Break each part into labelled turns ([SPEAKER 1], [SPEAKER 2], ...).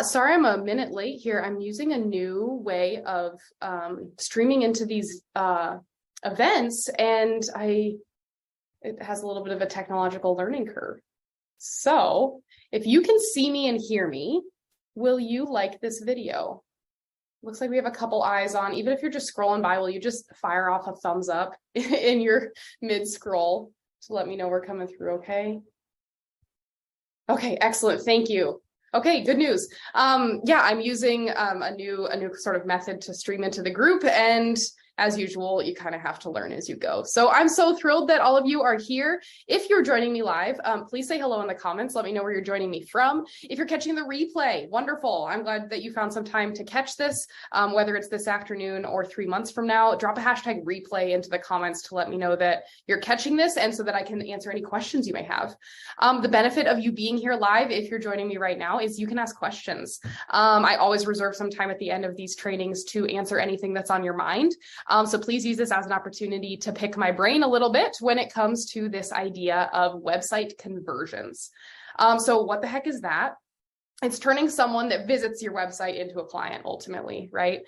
[SPEAKER 1] Sorry, I'm a minute late here. I'm using a new way of streaming into these events, and it has a little bit of a technological learning curve. So if you can see me and hear me, will you like this video? Looks like we have a couple eyes on. Even if you're just scrolling by, will you just fire off a thumbs up in your mid-scroll to let me know we're coming through, okay? Okay, excellent. Thank you. Okay, good news. Yeah, I'm using a new sort of method to stream into the group, and as usual, you kind of have to learn as you go. So I'm so thrilled that all of you are here. If you're joining me live, please say hello in the comments. Let me know where you're joining me from. If you're catching the replay, wonderful. I'm glad that you found some time to catch this, whether it's this afternoon or 3 months from now. Drop a hashtag replay into the comments to let me know that you're catching this and so that I can answer any questions you may have. The benefit of you being here live, if you're joining me right now, is you can ask questions. I always reserve some time at the end of these trainings to answer anything that's on your mind. So please use this as an opportunity to pick my brain a little bit when it comes to this idea of website conversions. So what the heck is that? It's turning someone that visits your website into a client ultimately, right?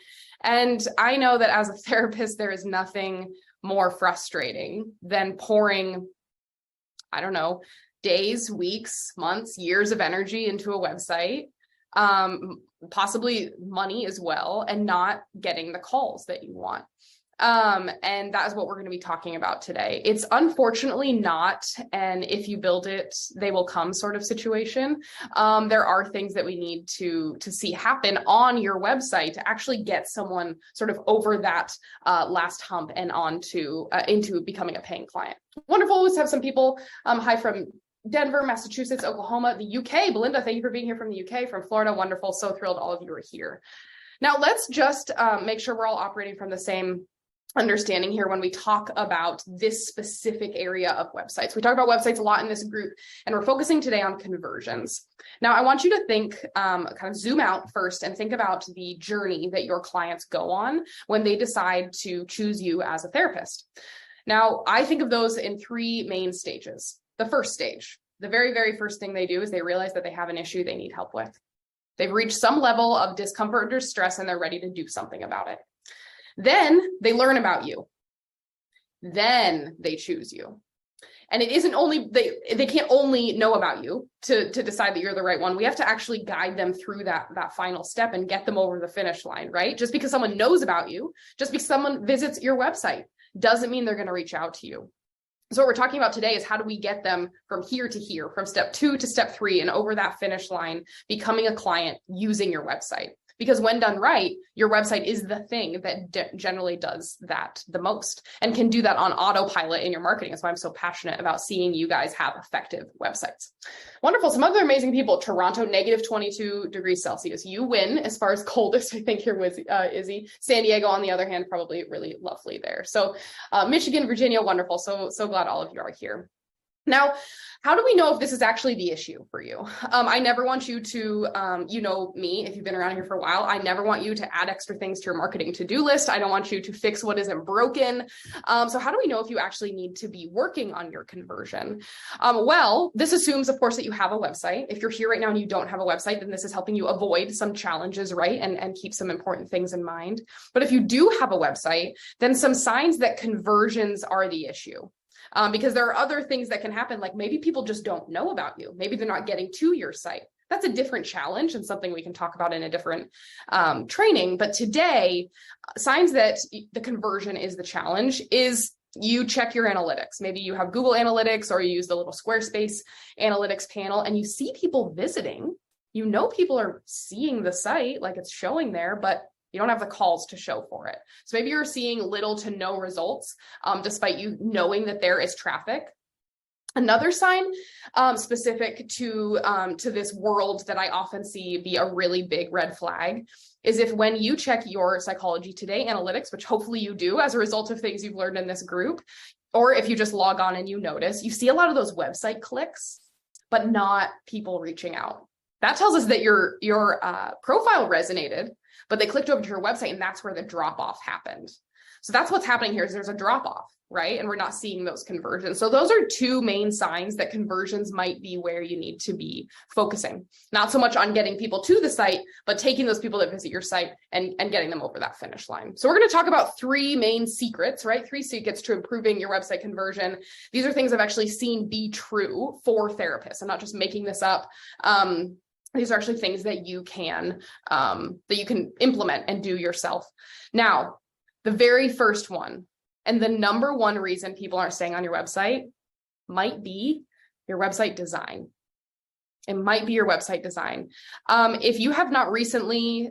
[SPEAKER 1] And I know that as a therapist, there is nothing more frustrating than pouring, I don't know, days, weeks, months, years of energy into a website, possibly money as well, and not getting the calls that you want. And that is what we're going to be talking about today. It's unfortunately not an if you build it, they will come sort of situation. There are things that we need to see happen on your website to actually get someone sort of over that last hump and onto into becoming a paying client. Wonderful to have some people. Hi from Denver, Massachusetts, Oklahoma, the UK. Belinda, thank you for being here from the UK, from Florida. Wonderful. So thrilled all of you are here. Now let's just make sure we're all operating from the same understanding here when we talk about this specific area of websites. We talk about websites a lot in this group, and we're focusing today on conversions. Now, I want you to think, kind of zoom out first and think about the journey that your clients go on when they decide to choose you as a therapist. Now, I think of those in 3 main stages. The first stage, the very, very first thing they do is they realize that they have an issue they need help with. They've reached some level of discomfort or distress, and they're ready to do something about it. Then they learn about you. Then they choose you. And it isn't only, they can't only know about you to decide that you're the right one. We have to actually guide them through that final step and get them over the finish line, right? Just because someone knows about you, just because someone visits your website, doesn't mean they're going to reach out to you. So what we're talking about today is how do we get them from here to here, from step 2 to step 3, and over that finish line, becoming a client using your website. Because when done right, your website is the thing that generally does that the most and can do that on autopilot in your marketing. That's why I'm so passionate about seeing you guys have effective websites. Wonderful. Some other amazing people. Toronto, -22 degrees Celsius. You win as far as coldest, I think, here with Izzy. San Diego, on the other hand, probably really lovely there. So Michigan, Virginia, wonderful. So glad all of you are here. Now, how do we know if this is actually the issue for you? I never want you to, you know me, if you've been around here for a while, I never want you to add extra things to your marketing to-do list. I don't want you to fix what isn't broken. So how do we know if you actually need to be working on your conversion? Well, this assumes, of course, that you have a website. If you're here right now and you don't have a website, then this is helping you avoid some challenges, right? And keep some important things in mind. But if you do have a website, then some signs that conversions are the issue. Because there are other things that can happen, like maybe people just don't know about you. Maybe they're not getting to your site. That's a different challenge and something we can talk about in a different training. But today, signs that the conversion is the challenge is you check your analytics. Maybe you have Google Analytics or you use the little Squarespace analytics panel and you see people visiting. You know people are seeing the site, like it's showing there, but you don't have the calls to show for it. So maybe you're seeing little to no results, despite you knowing that there is traffic. Another sign specific to this world that I often see be a really big red flag is if when you check your Psychology Today analytics, which hopefully you do as a result of things you've learned in this group, or if you just log on and you notice, you see a lot of those website clicks, but not people reaching out. That tells us that your profile resonated, but they clicked over to your website and that's where the drop off happened. So that's what's happening here is there's a drop off, right? And we're not seeing those conversions. So those are two main signs that conversions might be where you need to be focusing. Not so much on getting people to the site, but taking those people that visit your site and getting them over that finish line. So we're going to talk about three main secrets, right? Three secrets to improving your website conversion. These are things I've actually seen be true for therapists. I'm not just making this up. These are actually things that you can implement and do yourself. Now, the very first one, and the number one reason people aren't staying on your website might be your website design. It might be your website design. If you have not recently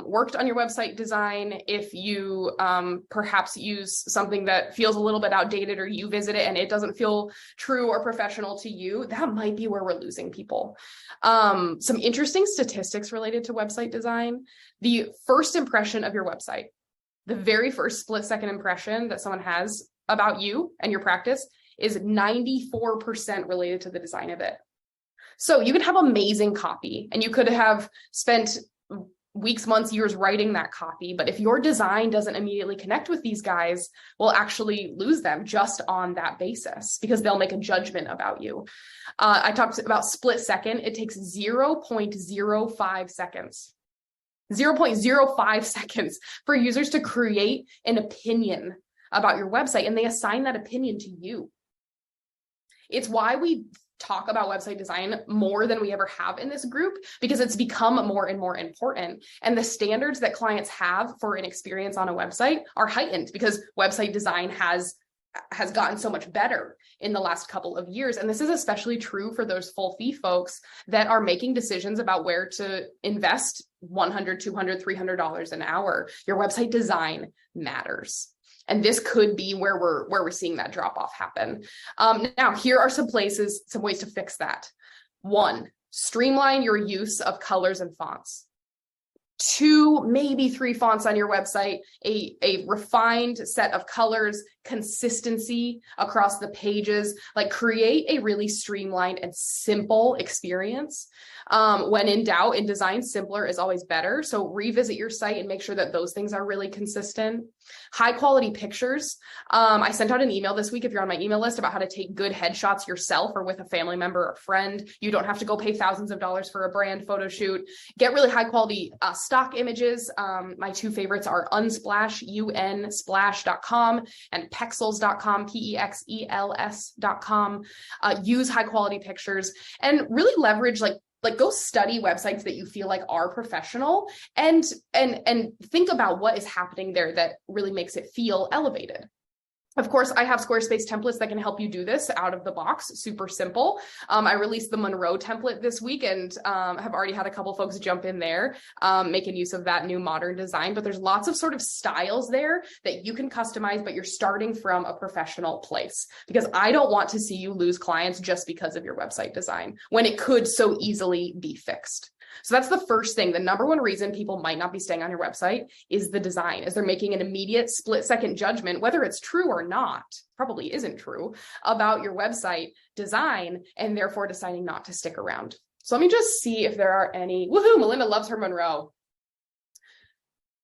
[SPEAKER 1] worked on your website design, if you perhaps use something that feels a little bit outdated, or you visit it and it doesn't feel true or professional to you, that might be where we're losing people. Some interesting statistics related to website design. The first impression of your website, the very first split-second impression that someone has about you and your practice is 94% related to the design of it. So you could have amazing copy and you could have spent weeks, months, years writing that copy. But if your design doesn't immediately connect with these guys, we'll actually lose them just on that basis because they'll make a judgment about you. I talked about split second. It takes 0.05 seconds. 0.05 seconds for users to create an opinion about your website, and they assign that opinion to you. It's why we talk about website design more than we ever have in this group, because it's become more and more important. And the standards that clients have for an experience on a website are heightened because website design has gotten so much better in the last couple of years. And this is especially true for those full fee folks that are making decisions about where to invest $100, $200, $300 an hour. Your website design matters. And this could be where we're seeing that drop off happen. Now, here are some ways to fix that. 1, streamline your use of colors and fonts. 2, maybe 3 fonts on your website, a refined set of colors, consistency across the pages, like create a really streamlined and simple experience. When in doubt, in design, simpler is always better. So revisit your site and make sure that those things are really consistent. High quality pictures. I sent out an email this week, if you're on my email list, about how to take good headshots yourself or with a family member or friend. You don't have to go pay thousands of dollars for a brand photo shoot. Get really high quality stock images. My 2 favorites are Unsplash, unsplash.com, and pexels.com, pexels.com. Use high quality pictures and really leverage like go study websites that you feel like are professional and think about what is happening there that really makes it feel elevated. Of course, I have Squarespace templates that can help you do this out of the box, super simple. I released the Monroe template this week and have already had a couple folks jump in there, making use of that new modern design. But there's lots of sort of styles there that you can customize, but you're starting from a professional place, because I don't want to see you lose clients just because of your website design when it could so easily be fixed. So that's the first thing. The number one reason people might not be staying on your website is the design, is they're making an immediate split-second judgment, whether it's true or not, probably isn't true, about your website design, and therefore deciding not to stick around. So let me just see if there are any. Woohoo, Melinda loves her Monroe.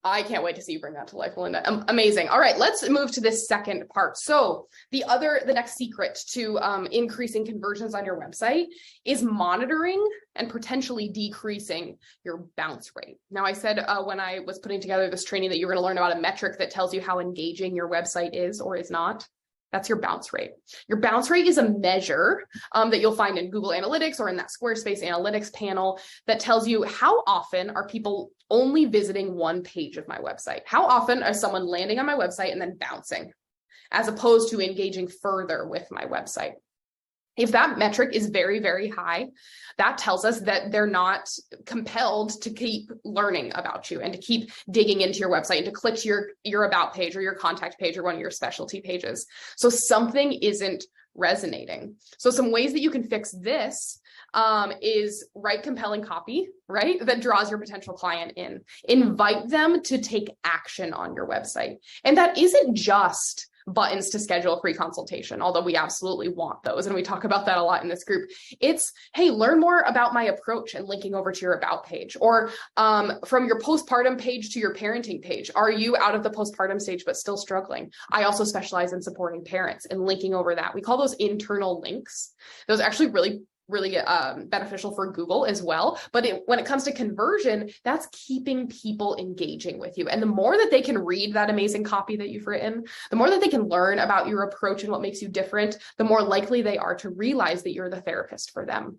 [SPEAKER 1] I can't wait to see you bring that to life, Melinda. Amazing. All right, let's move to this second part. So the next secret to increasing conversions on your website is monitoring and potentially decreasing your bounce rate. Now, I said when I was putting together this training that you're going to learn about a metric that tells you how engaging your website is or is not. That's your bounce rate. Your bounce rate is a measure that you'll find in Google Analytics or in that Squarespace Analytics panel that tells you how often are people only visiting one page of my website. How often is someone landing on my website and then bouncing, as opposed to engaging further with my website? If that metric is very, very high, that tells us that they're not compelled to keep learning about you and to keep digging into your website and to click to your about page or your contact page or one of your specialty pages. So something isn't resonating. So some ways that you can fix this is write compelling copy, right? That draws your potential client in. Invite them to take action on your website. And that isn't just buttons to schedule a free consultation, although we absolutely want those. And we talk about that a lot in this group. It's, hey, learn more about my approach and linking over to your about page, or from your postpartum page to your parenting page. Are you out of the postpartum stage but still struggling? I also specialize in supporting parents and linking over that. We call those internal links. Those are actually really beneficial for Google as well. But when it comes to conversion, that's keeping people engaging with you. And the more that they can read that amazing copy that you've written, the more that they can learn about your approach and what makes you different, the more likely they are to realize that you're the therapist for them.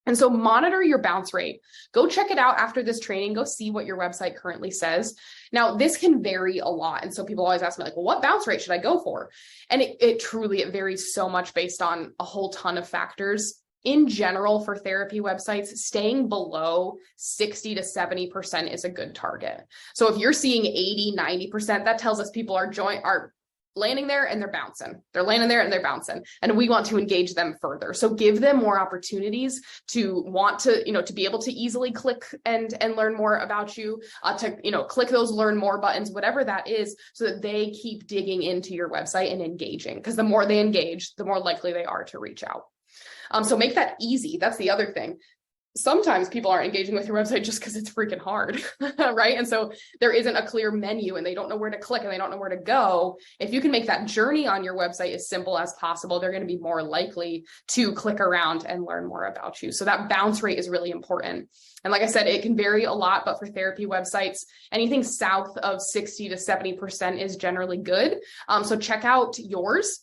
[SPEAKER 1] And so monitor your bounce rate. Go check it out after this training. Go see what your website currently says. Now, this can vary a lot. And so people always ask me, like, well, what bounce rate should I go for? And it truly varies so much based on a whole ton of factors. In general, for therapy websites, staying below 60 to 70% is a good target. So if you're seeing 80, 90%, that tells us people are landing there and they're bouncing. They're landing there and they're bouncing. And we want to engage them further. So give them more opportunities to want to, to be able to easily click and learn more about you, to, click those learn more buttons, whatever that is, so that they keep digging into your website and engaging. Because the more they engage, the more likely they are to reach out. So make that easy. That's the other thing. Sometimes people aren't engaging with your website just because it's freaking hard, right? And so there isn't a clear menu and they don't know where to click and they don't know where to go. If you can make that journey on your website as simple as possible, they're going to be more likely to click around and learn more about you. So that bounce rate is really important. And like I said, it can vary a lot, but for therapy websites, anything south of 60 to 70% is generally good. So check out yours.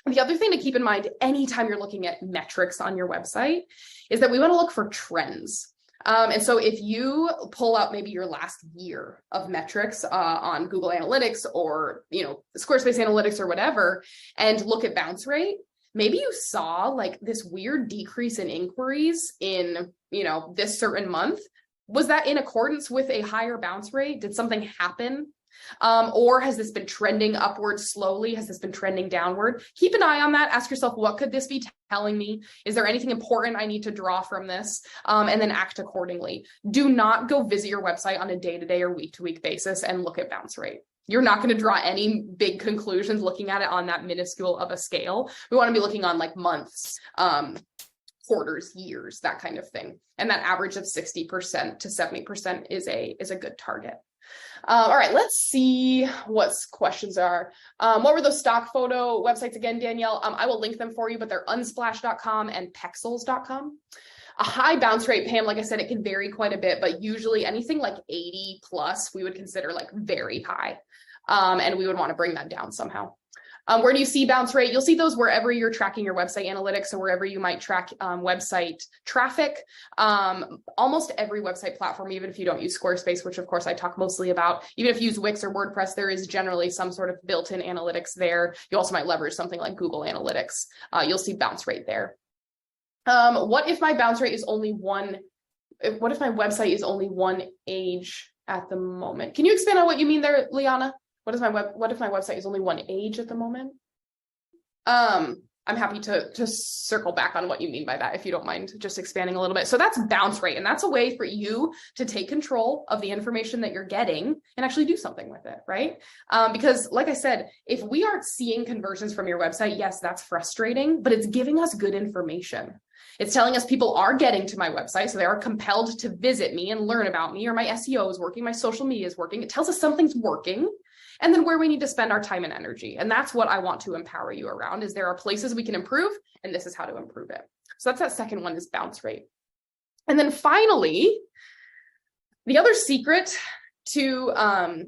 [SPEAKER 1] The other thing to keep in mind anytime you're looking at metrics on your website is that we want to look for trends. And so if you pull out maybe your last year of metrics on Google Analytics or, Squarespace Analytics or whatever, and look at bounce rate, maybe you saw like this weird decrease in inquiries in, this certain month. Was that in accordance with a higher bounce rate? Did something happen? Or has this been trending upward slowly? Has this been trending downward? Keep an eye on that. Ask yourself, what could this be telling me? Is there anything important I need to draw from this? And then act accordingly. Do not go visit your website on a day-to-day or week-to-week basis and look at bounce rate. You're not going to draw any big conclusions looking at it on that minuscule of a scale. We want to be looking on like months, quarters, years, that kind of thing. And that average of 60% to 70% is a good target. All right, let's see what questions are. What were those stock photo websites again, Danielle? I will link them for you, but they're unsplash.com and pexels.com. A high bounce rate, Pam, like I said, it can vary quite a bit, but usually anything like 80 plus, we would consider like very high. And we would want to bring that down somehow. Where do you see bounce rate? You'll see those wherever you're tracking your website analytics or wherever you might track website traffic. Almost every website platform, even if you don't use Squarespace, which of course I talk mostly about, even if you use Wix or WordPress, there is generally some sort of built-in analytics there. You also might leverage something like Google Analytics. You'll see bounce rate there. What if my bounce rate is only one? What if my website is only one age at the moment? Can you expand on what you mean there, Liana? What if my website is only one age at the moment? I'm happy to circle back on what you mean by that, if you don't mind just expanding a little bit. So that's bounce rate. And that's a way for you to take control of the information that you're getting and actually do something with it, right? Because like I said, if we aren't seeing conversions from your website, yes, that's frustrating, but it's giving us good information. It's telling us people are getting to my website, so they are compelled to visit me and learn about me, or my SEO is working, my social media is working. It tells us something's working. And then where we need to spend our time and energy. And that's what I want to empower you around, is there are places we can improve, and this is how to improve it. So that's that second one, is bounce rate. And then finally, the other secret to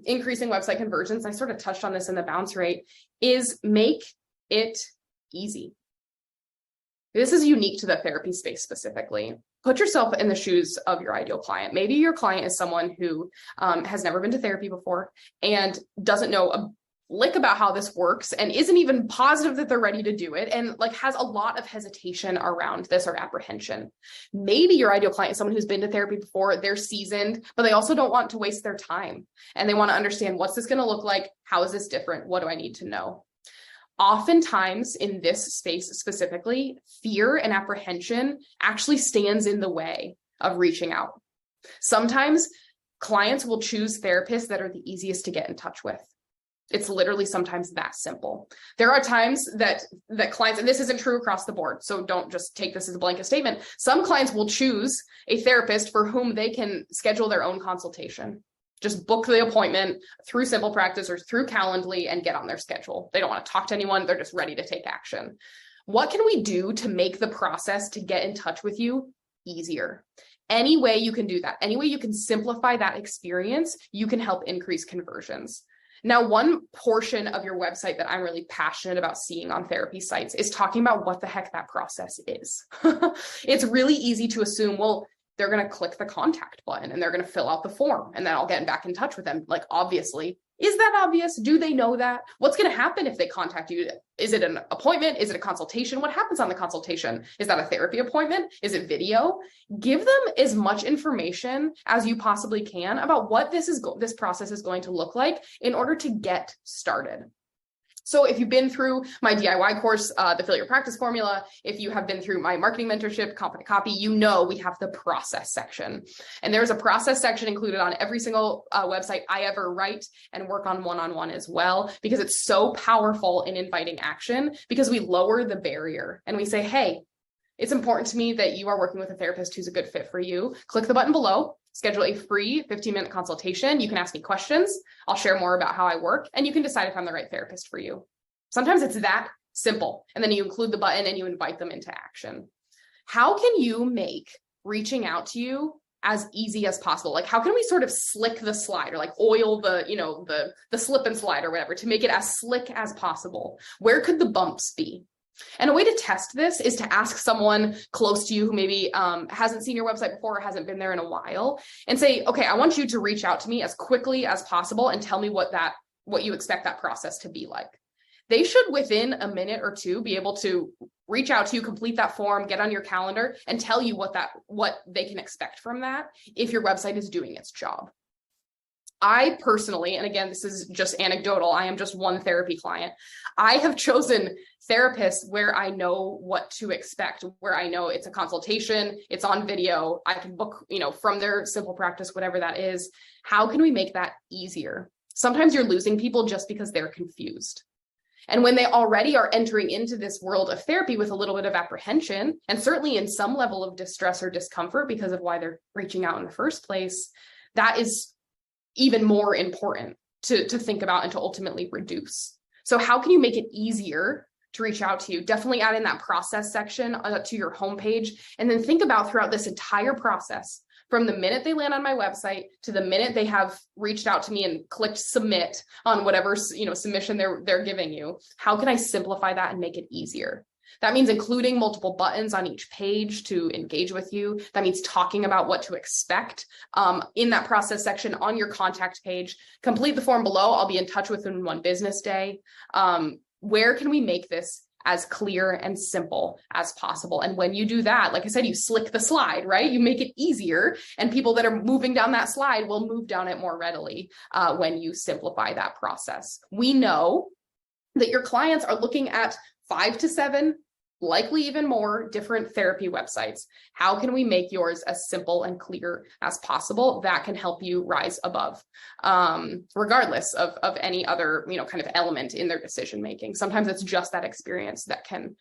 [SPEAKER 1] increasing website conversions, I sort of touched on this in the bounce rate, is make it easy. This is unique to the therapy space specifically. Put yourself in the shoes of your ideal client. Maybe your client is someone who has never been to therapy before and doesn't know a lick about how this works and isn't even positive that they're ready to do it, and like has a lot of hesitation around this or apprehension. Maybe your ideal client is someone who's been to therapy before, they're seasoned, but they also don't want to waste their time. And they want to understand, what's this going to look like? How is this different? What do I need to know? Oftentimes in this space specifically, fear and apprehension actually stands in the way of reaching out. Sometimes clients will choose therapists that are the easiest to get in touch with. It's literally sometimes that simple. There are times that clients, and this isn't true across the board, so don't just take this as a blanket statement. Some clients will choose a therapist for whom they can schedule their own consultation. Just book the appointment through SimplePractice or through Calendly and get on their schedule. They don't want to talk to anyone. They're just ready to take action. What can we do to make the process to get in touch with you easier? Any way you can do that, any way you can simplify that experience, you can help increase conversions. Now, one portion of your website that I'm really passionate about seeing on therapy sites is talking about what the heck that process is. It's really easy to assume, well, they're going to click the contact button and they're going to fill out the form and then I'll get back in touch with them. Like, obviously, is that obvious? Do they know that? What's going to happen if they contact you? Is it an appointment? Is it a consultation? What happens on the consultation? Is that a therapy appointment? Is it video? Give them as much information as you possibly can about what this process is going to look like in order to get started. So if you've been through my DIY course, the Fill Your Practice Formula, if you have been through my marketing mentorship, Confident Copy, you know we have the process section. And there's a process section included on every single website I ever write and work on one-on-one as well, because it's so powerful in inviting action, because we lower the barrier and we say, hey, it's important to me that you are working with a therapist who's a good fit for you. Click the button below. Schedule a free 15-minute consultation. You can ask me questions. I'll share more about how I work, and you can decide if I'm the right therapist for you. Sometimes it's that simple. And then you include the button and you invite them into action. How can you make reaching out to you as easy as possible? Like, how can we sort of slick the slide, or like oil the slip and slide or whatever, to make it as slick as possible? Where could the bumps be? And a way to test this is to ask someone close to you who maybe hasn't seen your website before or hasn't been there in a while, and say, okay, I want you to reach out to me as quickly as possible and tell me what you expect that process to be like. They should, within a minute or two, be able to reach out to you, complete that form, get on your calendar, and tell you what they can expect from that if your website is doing its job. I personally, and again, this is just anecdotal, I am just one therapy client. I have chosen therapists where I know what to expect, where I know it's a consultation, it's on video, I can book, from their SimplePractice, whatever that is. How can we make that easier? Sometimes you're losing people just because they're confused. And when they already are entering into this world of therapy with a little bit of apprehension, and certainly in some level of distress or discomfort because of why they're reaching out in the first place, that is even more important to think about and to ultimately reduce. So how can you make it easier to reach out to you? Definitely add in that process section to your homepage, and then think about throughout this entire process, from the minute they land on my website to the minute they have reached out to me and clicked submit on whatever submission they're giving you. How can I simplify that and make it easier? That means including multiple buttons on each page to engage with you. That means talking about what to expect in that process section on your contact page. Complete the form below. I'll be in touch within one business day. Where can we make this as clear and simple as possible? And when you do that, like I said, you slick the slide, right? You make it easier, and people that are moving down that slide will move down it more readily when you simplify that process. We know that your clients are looking at 5 to 7, likely even more, different therapy websites. How can we make yours as simple and clear as possible? That can help you rise above, regardless of any other, kind of element in their decision making. Sometimes it's just that experience that can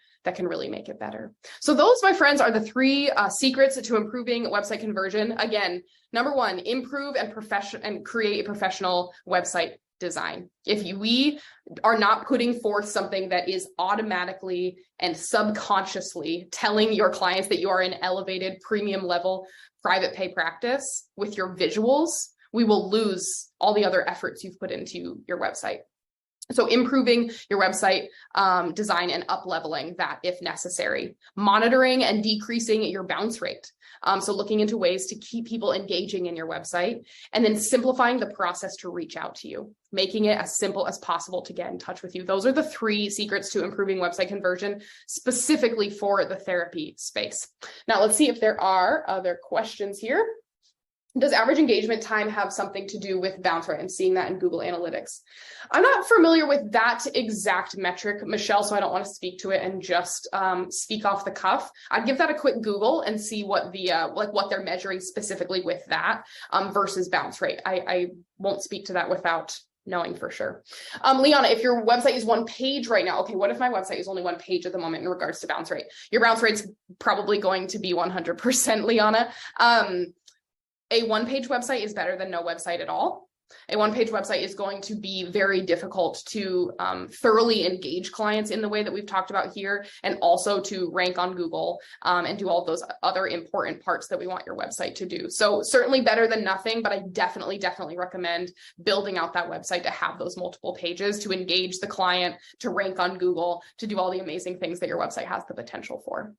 [SPEAKER 1] really make it better. So those, my friends, are the 3 secrets to improving website conversion. Again, number 1, improve and create a professional website design. If we are not putting forth something that is automatically and subconsciously telling your clients that you are an elevated premium level private pay practice with your visuals, we will lose all the other efforts you've put into your website. So improving your website design and up-leveling that if necessary. Monitoring and decreasing your bounce rate. So looking into ways to keep people engaging in your website, and then simplifying the process to reach out to you, making it as simple as possible to get in touch with you. Those are the 3 secrets to improving website conversion, specifically for the therapy space. Now let's see if there are other questions here. Does average engagement time have something to do with bounce rate? I'm seeing that in Google Analytics. I'm not familiar with that exact metric, Michelle, so I don't want to speak to it and just speak off the cuff. I'd give that a quick Google and see what what they're measuring specifically with that versus bounce rate. I won't speak to that without knowing for sure. Liana, if your website is one page right now, okay, what if my website is only one page at the moment in regards to bounce rate? Your bounce rate's probably going to be 100%, Liana. A one-page website is better than no website at all. A one-page website is going to be very difficult to thoroughly engage clients in the way that we've talked about here, and also to rank on Google and do all those other important parts that we want your website to do. So certainly better than nothing, but I definitely recommend building out that website to have those multiple pages, to engage the client, to rank on Google, to do all the amazing things that your website has the potential for.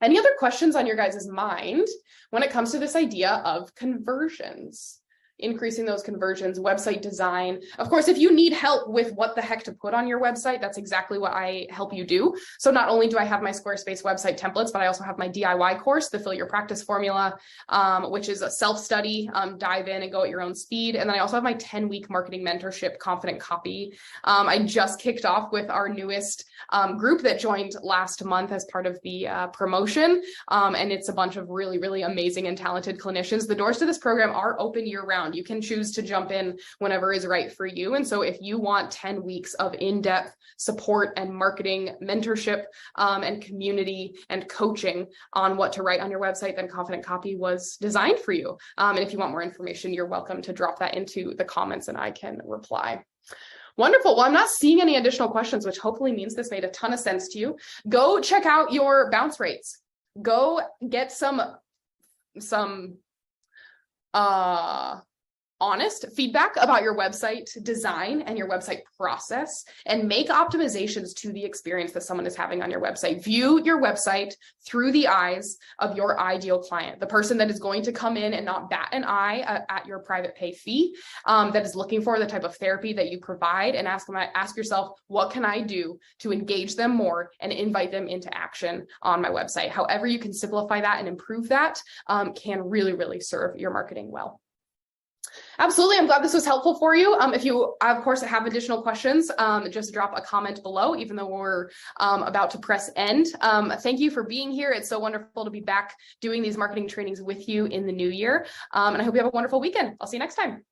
[SPEAKER 1] Any other questions on your guys' mind when it comes to this idea of conversions? Increasing those conversions, website design. Of course, if you need help with what the heck to put on your website, that's exactly what I help you do. So not only do I have my Squarespace website templates, but I also have my DIY course, the Fill Your Practice Formula, which is a self-study, dive in and go at your own speed. And then I also have my 10-week marketing mentorship, Confident Copy. I just kicked off with our newest group that joined last month as part of the promotion. And it's a bunch of really amazing and talented clinicians. The doors to this program are open year-round. You can choose to jump in whenever is right for you. And so if you want 10 weeks of in-depth support and marketing mentorship and community and coaching on what to write on your website, then Confident Copy was designed for you. And if you want more information, you're welcome to drop that into the comments and I can reply. Wonderful. Well, I'm not seeing any additional questions, which hopefully means this made a ton of sense to you. Go check out your bounce rates. Go get some honest feedback about your website design and your website process, and make optimizations to the experience that someone is having on your website. View your website through the eyes of your ideal client, the person that is going to come in and not bat an eye at your private pay fee, that is looking for the type of therapy that you provide, and ask yourself, what can I do to engage them more and invite them into action on my website? However you can simplify that and improve that can really serve your marketing well. Absolutely. I'm glad this was helpful for you. If you, of course, have additional questions, just drop a comment below, even though we're about to press end. Thank you for being here. It's so wonderful to be back doing these marketing trainings with you in the new year. And I hope you have a wonderful weekend. I'll see you next time.